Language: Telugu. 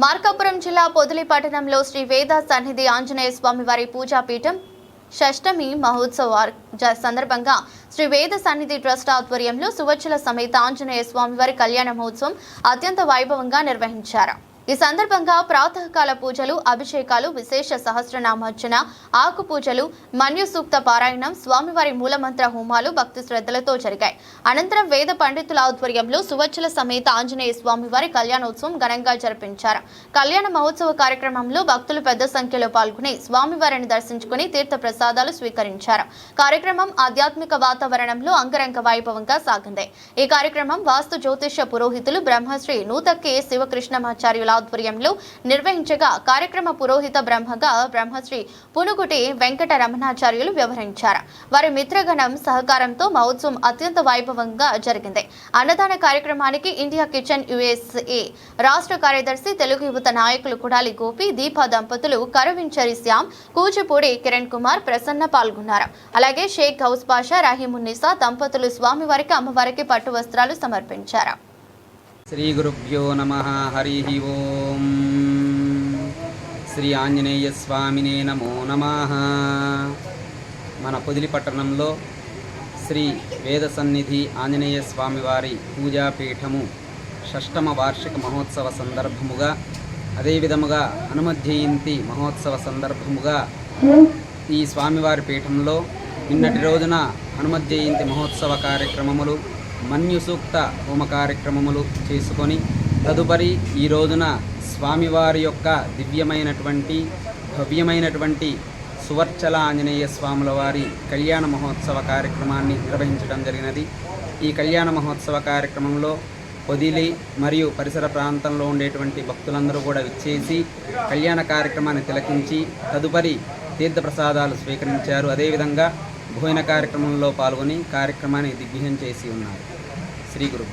మార్కాపురం జిల్లా పొదిలి పట్టణంలో శ్రీ వేద సన్నిధి ఆంజనేయ స్వామి వారి పూజాపీఠం షష్టమి మహోత్సవ సందర్భంగా శ్రీ వేద సన్నిధి ట్రస్ట్ ఆధ్వర్యంలో సువచ్చల సమేత ఆంజనేయ స్వామి వారి కళ్యాణ మహోత్సవం అత్యంత వైభవంగా నిర్వహించారు. ఈ సందర్భంగా ప్రాతకాల పూజలు, అభిషేకాలు, విశేష సహస్రనామార్చన, ఆకు పూజలు, మన్యు సూక్త పారాయణం, స్వామివారి మూలమంత్ర హోమాలు భక్తి శ్రద్ధలతో జరిగాయి. అనంతరం వేద పండితుల ఆధ్వర్యంలో సువచ్చల సమేత ఆంజనేయ స్వామివారి కళ్యాణోత్సవం ఘనంగా జరిపించారు. కళ్యాణ మహోత్సవ కార్యక్రమంలో భక్తులు పెద్ద సంఖ్యలో పాల్గొని స్వామివారిని దర్శించుకుని తీర్థ ప్రసాదాలు స్వీకరించారు. కార్యక్రమం ఆధ్యాత్మిక వాతావరణంలో అంగరంగ వైభవంగా సాగింది. ఈ కార్యక్రమం వాస్తు జ్యోతిష్య పురోహితులు బ్రహ్మశ్రీ నూతక్కే శివకృష్ణమాచార్యుల ఆధ్వర్యంలో నిర్వహించగా కార్యక్రమ పురోహిత బ్రహ్మశ్రీ పునుగుటి వెంకట రమణాచార్యులు వ్యవహరించారు. వారి మిత్రగణం సహకారంతో మహోత్సవం అత్యంత వైభవంగా జరిగింది. అన్నదాన కార్యక్రమానికి ఇండియా కిచెన్ USA రాష్ట్ర కార్యదర్శి, తెలుగు యువత నాయకులు కుడాలి గోపి, దీప దంపతులు, కరవించరి శ్యామ్, కూచిపూడి కిరణ్ కుమార్, ప్రసన్న పాల్గొన్నారు. అలాగే షేక్ గౌస్ పాషా, రహీమున్నిసా దంపతులు స్వామివారికి, అమ్మవారికి పట్టు వస్త్రాలు సమర్పించారు. శ్రీ గురుభ్యో నమః. హరి ఓం. శ్రీ ఆంజనేయ స్వామినే నమో నమః. మన పొదిలి పట్టణంలో శ్రీ వేద సన్నిధి ఆంజనేయ స్వామివారి పూజాపీఠము షష్టమ వార్షిక మహోత్సవ సందర్భముగా, అదేవిధముగా హనుమ జయంతి మహోత్సవ సందర్భముగా ఈ స్వామివారి పీఠంలో నిన్నటి రోజున హనుమ జయంతి మహోత్సవ కార్యక్రమములు, మన్యు సూక్త హోమ కార్యక్రమములు చేసుకొని తదుపరి ఈ రోజున స్వామివారి యొక్క దివ్యమైనటువంటి భవ్యమైనటువంటి సువర్చల ఆంజనేయ స్వాముల వారి కళ్యాణ మహోత్సవ కార్యక్రమాన్ని నిర్వహించడం జరిగినది. ఈ కళ్యాణ మహోత్సవ కార్యక్రమంలో పొదిలి మరియు పరిసర ప్రాంతంలో ఉండేటువంటి భక్తులందరూ కూడా విచ్చేసి కళ్యాణ కార్యక్రమాన్ని తిలకించి తదుపరి తీర్థప్రసాదాలు స్వీకరించారు. అదేవిధంగా భోజన కార్యక్రమంలో పాల్గొని కార్యక్రమాన్ని దిగ్విజయం చేసి ఉన్నారు. శ్రీ గురు.